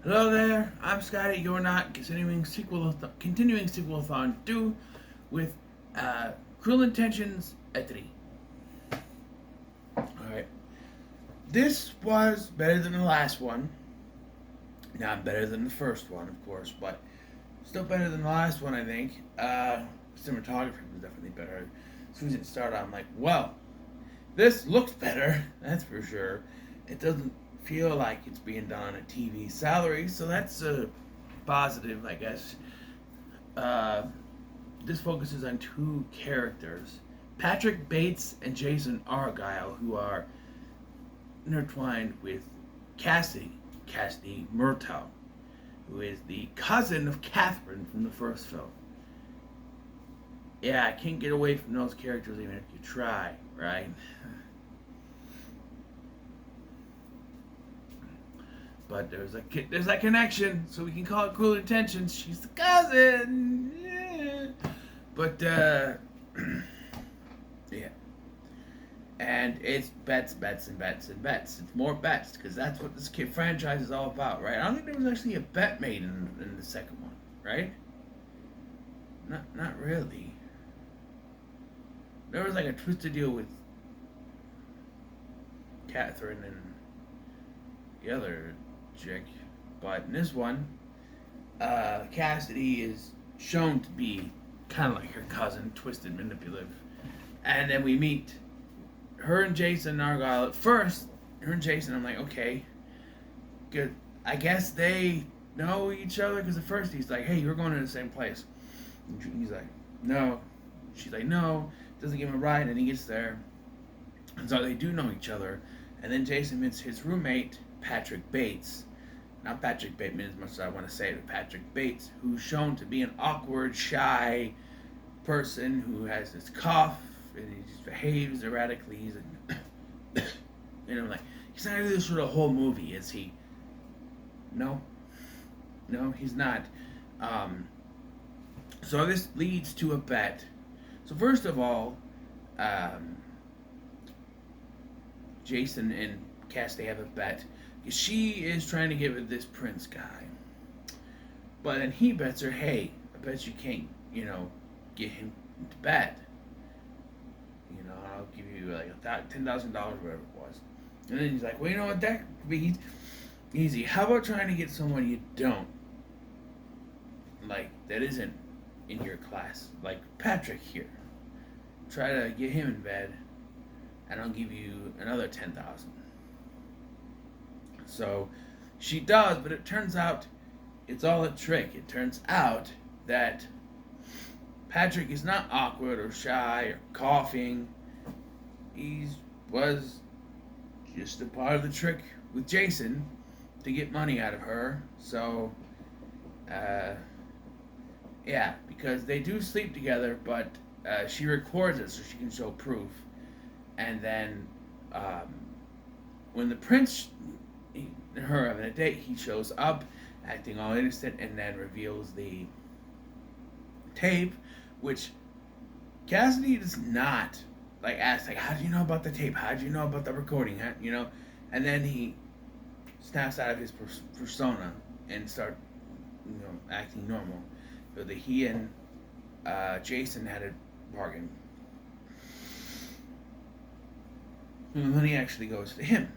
Hello there, I'm Scotty. You're not continuing Sequel-A-Thon 2 with Cruel Intentions at 3. Alright. This was better than the last one. Not better than the first one, of course, but still better than the last one, I think. Cinematography was definitely better. As soon as it started, I'm like, well, this looks better, that's for sure. It doesn't feel like it's being done on a TV salary, so that's a positive, I guess. Uh, this focuses on two characters, Patrick Bates and Jason Argyle, who are intertwined with Cassidy Murtaugh, who is the cousin of Catherine from the first film. Yeah, I can't get away from those characters even if you try, right? But there's that connection, so we can call it Cruel Intentions. She's the cousin. Yeah. But yeah, and it's bets, bets, and bets and bets. It's more bets because that's what this kid franchise is all about, right? I don't think there was actually a bet made in the second one, right? Not really. There was like a twisted deal with Catherine and the other chick, but in this one, Cassidy is shown to be kind of like her cousin, twisted, manipulative, and then we meet her and Jason Argyle. At first, her and Jason, I'm like, okay, good. I guess they know each other because at first he's like, hey, you're going to the same place. And he's like, no. She's like, no. Doesn't give him a ride, and he gets there. And so they do know each other. And then Jason meets his roommate, Patrick Bates. Not Patrick Bateman as much as I want to say, but Patrick Bates, who's shown to be an awkward, shy person who has this cough and he just behaves erratically. He's like, like, he's not going to do this for the whole movie, is he? No. No, he's not. So this leads to a bet. So first of all, Jason and Cass, they have a bet. She is trying to get with this Prince guy. But then he bets her, hey, I bet you can't, get him to bed. I'll give you like $10,000, whatever it was. And then he's like, well, you know what, that could be easy. How about trying to get someone you don't? Like, that isn't in your class. Like Patrick here. Try to get him in bed, and I'll give you another 10,000. So she does, but it turns out it's all a trick. It turns out that Patrick is not awkward or shy or coughing. He was just a part of the trick with Jason to get money out of her. So, yeah, because they do sleep together, but she records it so she can show proof. And then when the prince and her having a date, he shows up acting all innocent and then reveals the tape, which Cassidy does not ask, like, how do you know about the tape? How do you know about the recording? And then he snaps out of his persona and start acting normal. So that he and Jason had a bargain. And the money actually goes to him.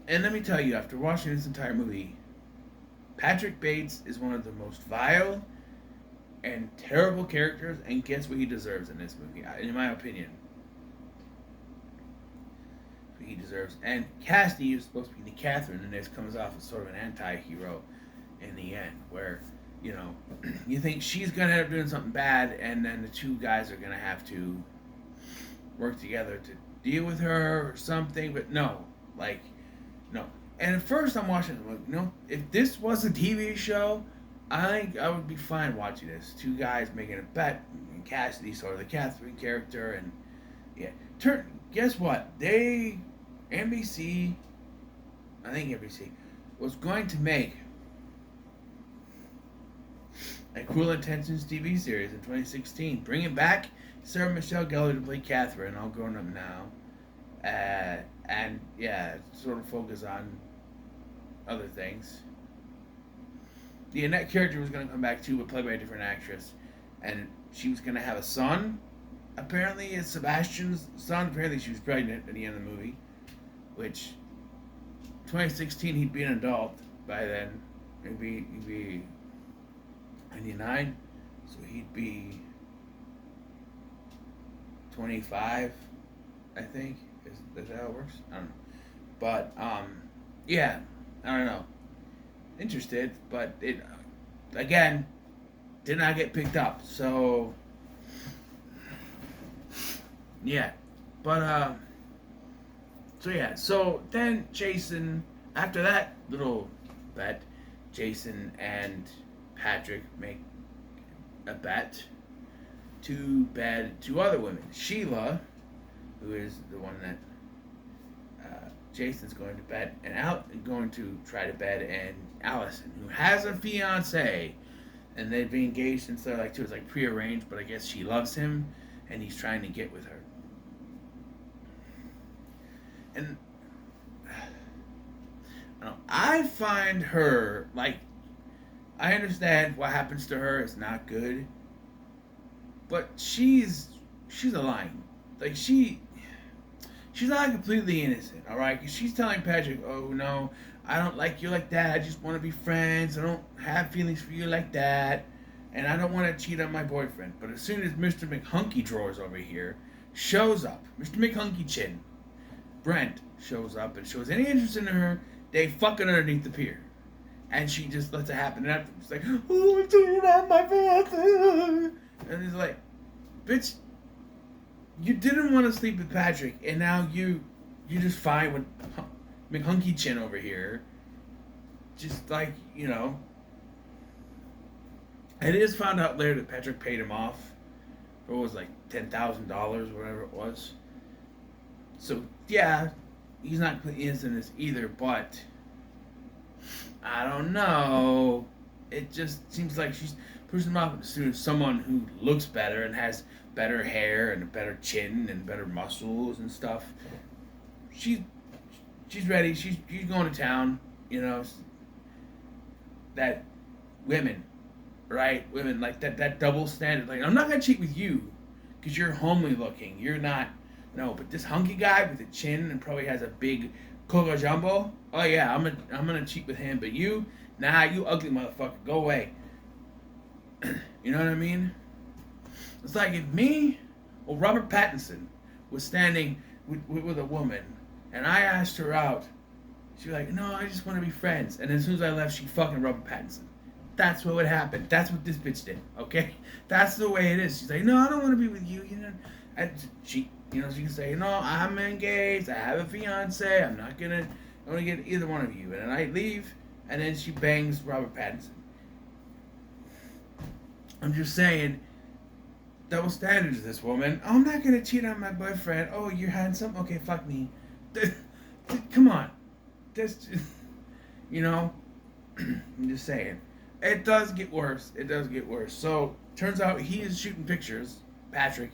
And let me tell you, after watching this entire movie, Patrick Bates is one of the most vile and terrible characters and gets what he deserves in this movie, in my opinion. What he deserves. And Cassidy is supposed to be the Catherine, and this comes off as sort of an anti-hero in the end, where, you think she's going to end up doing something bad, and then the two guys are going to have to work together to deal with her or something, but no. No. And at first I'm watching it, like, if this was a TV show, I think I would be fine watching this. Two guys making a bet, and Cassidy, sort of the Catherine character, and yeah. Guess what? NBC, I think NBC, was going to make a Cruel Intentions TV series in 2016. Bring it back, Sarah Michelle Gellar to play Catherine, all grown up now. And yeah, sort of focus on other things. the Annette character was going to come back too, but played by a different actress, and she was going to have a son. Apparently, it's Sebastian's son. Apparently, she was pregnant at the end of the movie, which 2016 he'd be an adult by then. He'd be 99, so he'd be 25, I think. Is that how it works? I don't know. But, yeah, I don't know. Interested, but it, again, did not get picked up. So, yeah. But, so then Jason, after that little bet, Jason and Patrick make a bet to bed two other women. Sheila, who is the one that Jason's going to bed, and going to try to bed, and Allison, who has a fiance, and they've been engaged since they're like two. It's like prearranged, but I guess she loves him, and he's trying to get with her. And I find her, like, I understand what happens to her is not good, but she's a lying. Like, she's not completely innocent, all right? Because she's telling Patrick, oh, no, I don't like you like that. I just want to be friends. I don't have feelings for you like that. And I don't want to cheat on my boyfriend. But as soon as Mr. McHunky Drawers over here shows up, Mr. McHunky Chin, Brent shows up and shows any interest in her, they fucking underneath the pier. And she just lets it happen. And after, it's like, oh, I'm cheating on my fiance. And he's like, bitch, you didn't want to sleep with Patrick, and now you just fine with McHunky Chin over here. Just like, you know. And it is found out later that Patrick paid him off for what was like $10,000, whatever it was. So yeah, he's not completely innocent in this either, but I don't know. It just seems like she's pushing him off as someone who looks better and has better hair and a better chin and better muscles and stuff. She's ready. She's going to town. You know, that women, right? Women like that double standard. Like, I'm not gonna cheat with you because you're homely looking. You're not. No, but this hunky guy with a chin and probably has a big coco jumbo. Oh yeah, I'm gonna cheat with him. But you, nah, you ugly motherfucker. Go away. You know what I mean? It's like if me or Robert Pattinson was standing with a woman and I asked her out, she'd be like, no, I just want to be friends. And as soon as I left, she'd fucking Robert Pattinson. That's what would happen. That's what this bitch did, okay? That's the way it is. She's like, no, I don't want to be with you, you know? And she can say, no, I'm engaged, I have a fiance, I'm not gonna get either one of you. And then I leave, and then she bangs Robert Pattinson. I'm just saying, double standards, this woman. Oh, I'm not gonna cheat on my boyfriend. Oh, you're handsome? Okay, fuck me. Come on. That's, you know, I'm just saying. It does get worse. It does get worse. So, turns out he is shooting pictures. Patrick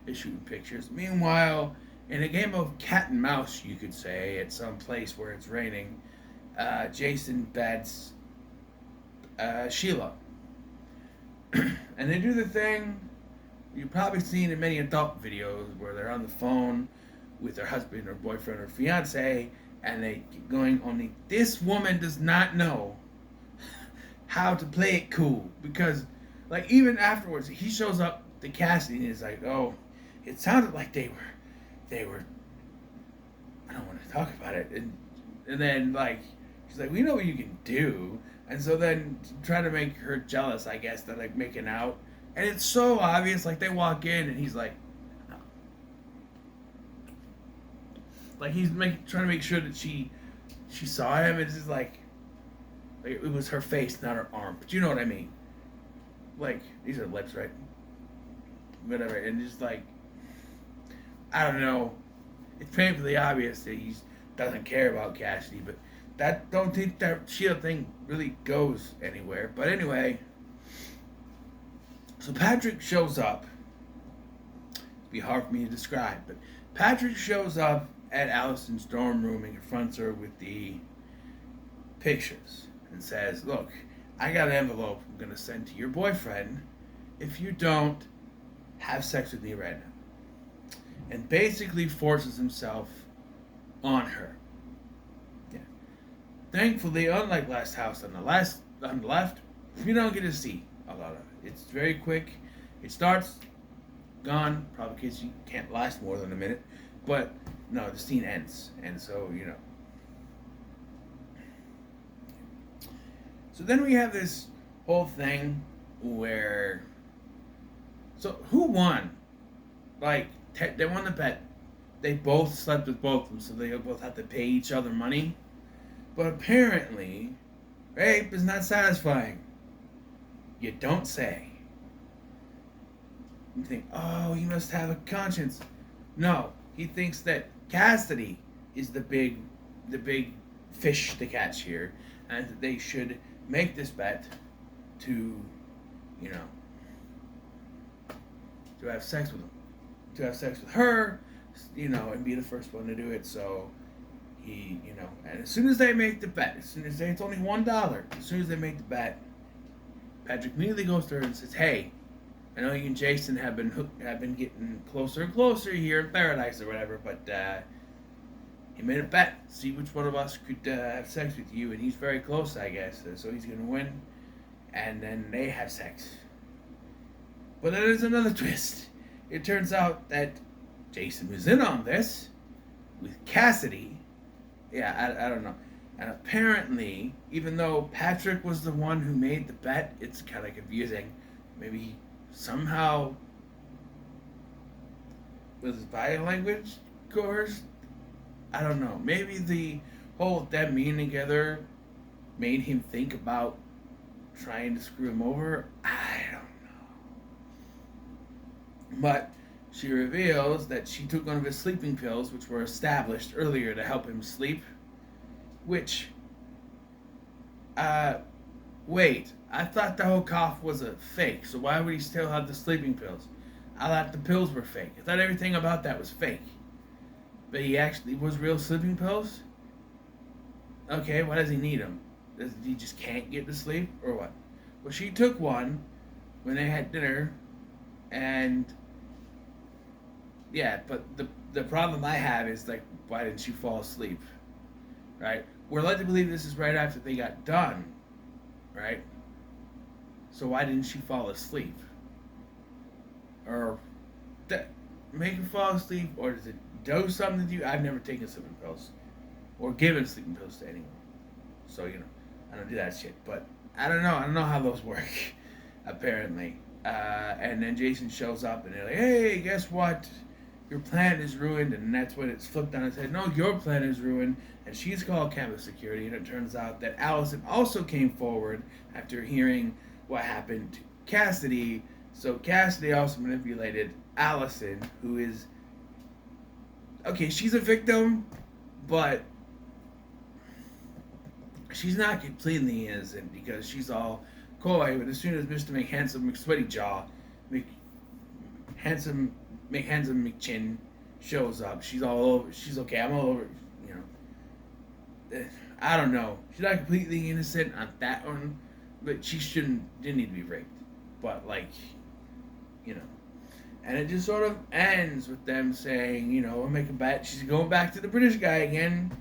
is shooting pictures. Meanwhile, in a game of cat and mouse, you could say, at some place where it's raining, Jason bets Sheila. And they do the thing you've probably seen in many adult videos where they're on the phone with their husband or boyfriend or fiance, and they keep going, only this woman does not know how to play it cool. Because, like, even afterwards, he shows up to Cassidy and he's like, oh, it sounded like they were, I don't want to talk about it. And then, like, she's like, we know what you can do. And so then try to make her jealous, I guess, they're like making out. And it's so obvious, like they walk in and he's like, no. Like he's trying to make sure that she saw him. It's just like it was her face, not her arm. But you know what I mean? Like, these are lips, right? Whatever. And just like, I don't know. It's painfully obvious that he doesn't care about Cassidy, but don't think that Shield thing really goes anywhere. But anyway, so Patrick shows up. It'd be hard for me to describe, but Patrick shows up at Allison's dorm room and confronts her with the pictures and says, look, I got an envelope I'm gonna send to your boyfriend if you don't have sex with me right now. And basically forces himself on her. Yeah. Thankfully, unlike last house on the left, we don't get to see a lot of it. It's very quick. It starts, gone, probably because you can't last more than a minute. But no, the scene ends. And so, So then we have this whole thing where. So who won? Like, they won the bet. They both slept with both of them, so they both have to pay each other money. But apparently, rape is not satisfying. You don't say. You think, oh, he must have a conscience. No, he thinks that chastity is the big fish to catch here, and that they should make this bet to, you know, to have sex with him, to have sex with her, and be the first one to do it. So he, and as soon as they make the bet, as soon as it's only $1, as soon as they make the bet, Patrick immediately goes to her and says, "Hey, I know you and Jason have been getting closer and closer here in paradise or whatever, but he made a bet, see which one of us could have sex with you, and he's very close, I guess, so he's gonna win." And then they have sex. But then there's another twist. It turns out that Jason was in on this with Cassidy. Yeah, I don't know. And apparently, even though Patrick was the one who made the bet, it's kind of confusing. Maybe he somehow was body language coerced. I don't know. Maybe the whole them being together made him think about trying to screw him over. I don't know. But she reveals that she took one of his sleeping pills, which were established earlier to help him sleep. Which, wait, I thought the whole cough was a fake, so why would he still have the sleeping pills? I thought the pills were fake. I thought everything about that was fake. But he actually was real sleeping pills? Okay, why does he need them? Does he just can't get to sleep, or what? Well, she took one when they had dinner, and yeah, but the problem I have is, like, why didn't she fall asleep? Right? We're led to believe this is right after they got done, right? So why didn't she fall asleep? Or make her fall asleep, or does it do something to you? I've never taken sleeping pills, or given sleeping pills to anyone. So, I don't do that shit. But I don't know. I don't know how those work, apparently. And then Jason shows up, and they're like, "Hey, guess what? Your plan is ruined." And that's when it's flipped on its head. No, your plan is ruined. And she's called campus security. And it turns out that Allison also came forward after hearing what happened to Cassidy. So Cassidy also manipulated Allison, who is... Okay, she's a victim, but she's not completely innocent because she's all coy. But as soon as Mr. McHandsome McSweatyjaw, McHandsome McChin shows up, she's all over. She's okay. I'm all over. I don't know. She's not completely innocent on that one, but she didn't need to be raped. But and it just sort of ends with them saying, we'll make a bet. She's going back to the British guy again.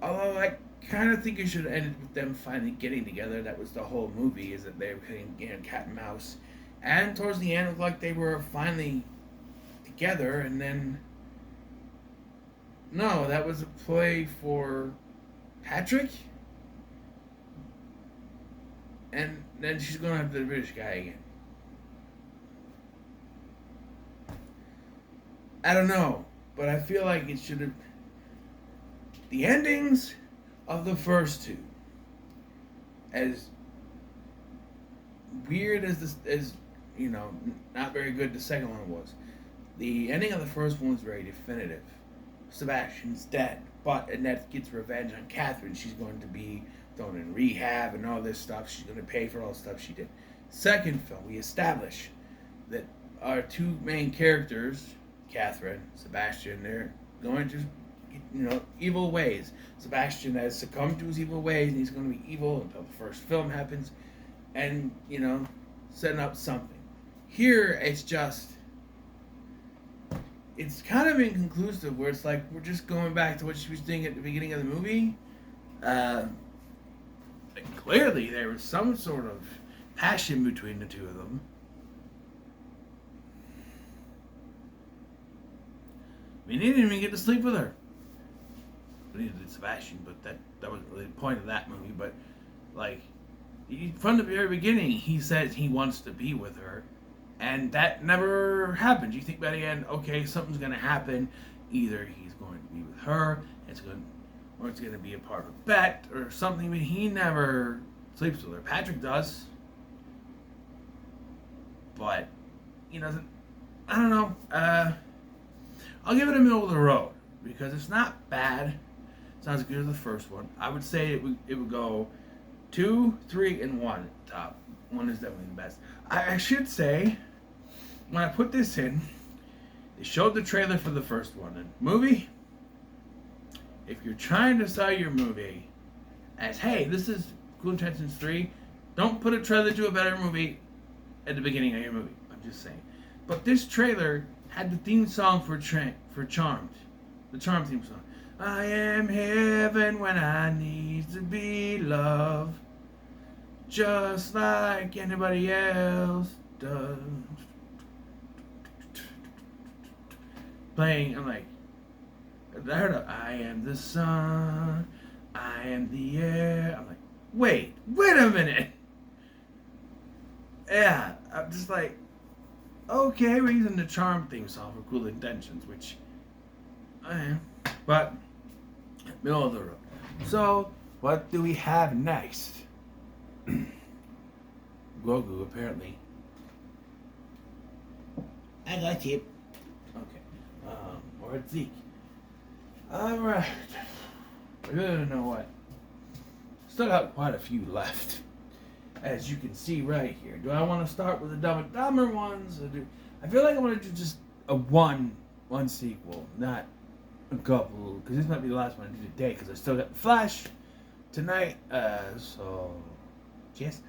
Although I kind of think it should have ended with them finally getting together. That was the whole movie, is that they were playing cat and mouse. And towards the end, it looked like they were finally together, and then... No, that was a play for Patrick? And then she's going to have the British guy again. I don't know, but I feel like it should have... The endings of the first two, as weird as not very good the second one was, the ending of the first one was very definitive. Sebastian's dead, but Annette gets revenge on Catherine. She's going to be thrown in rehab and all this stuff. She's going to pay for all the stuff she did. Second film, we establish that our two main characters, Catherine, Sebastian, they're going to evil ways. Sebastian has succumbed to his evil ways, and he's going to be evil until the first film happens, and setting up something. Here, it's kind of inconclusive, where it's like we're just going back to what she was doing at the beginning of the movie. Clearly, there was some sort of passion between the two of them. I mean, he didn't even get to sleep with her. Neither did Sebastian, but that wasn't really the point of that movie. But, from the very beginning, he says he wants to be with her, and that never happened. You think by the end, okay, something's going to happen. Either he's going to be with her, or it's going to be a part of a bet, or something, but he never sleeps with her. Patrick does. But he doesn't. I don't know. I'll give it a middle of the road, because it's not bad. It's not as good as the first one. I would say it would go 2, 3, and 1 at the top. 1 is definitely the best. I should say, when I put this in, they showed the trailer for the first one. And movie, if you're trying to sell your movie as, hey, this is Cool Intentions 3, don't put a trailer to a better movie at the beginning of your movie. I'm just saying. But this trailer had the theme song for Charmed. The Charmed theme song. I am heaven when I need to be loved, just like anybody else does. Playing, I'm like, I heard I am the sun, I am the air. I'm like, wait a minute. Yeah, I'm just like, okay, we're using the Charm theme song for Cool Intentions, which I am. But, middle of the road. So, what do we have next? Grogu, apparently. I got you. Okay. Or Zeke. Alright. I really don't know what. Still got quite a few left. As you can see right here. Do I want to start with the Dumb and Dumber ones? I feel like I want to do just a one sequel, not a couple, because this might be the last one I do today, because I still got the Flash tonight. So yes.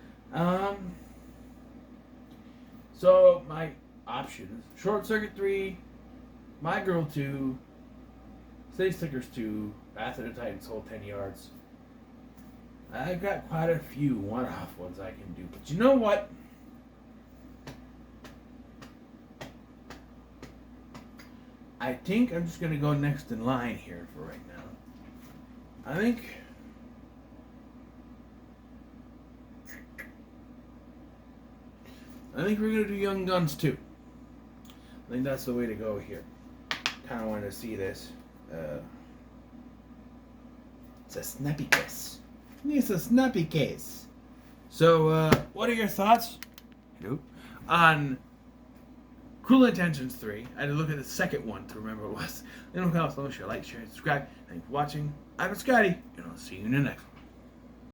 So my options: Short Circuit 3, My Girl 2, City Slickers 2, Wrath of the Titans, Whole 10 Yards. I've got quite a few one-off ones I can do, but you know what? I think I'm just going to go next in line here for right now. I think we're going to do Young Guns too. I think that's the way to go here. Kind of want to see this. It's a snappy case. It's a snappy case. So, what are your thoughts on Cruel Intentions 3? I had to look at the second one to remember what it was. Then, of course, share, like, share, subscribe. Thanks for watching. I'm Scotty, and I'll see you in the next one.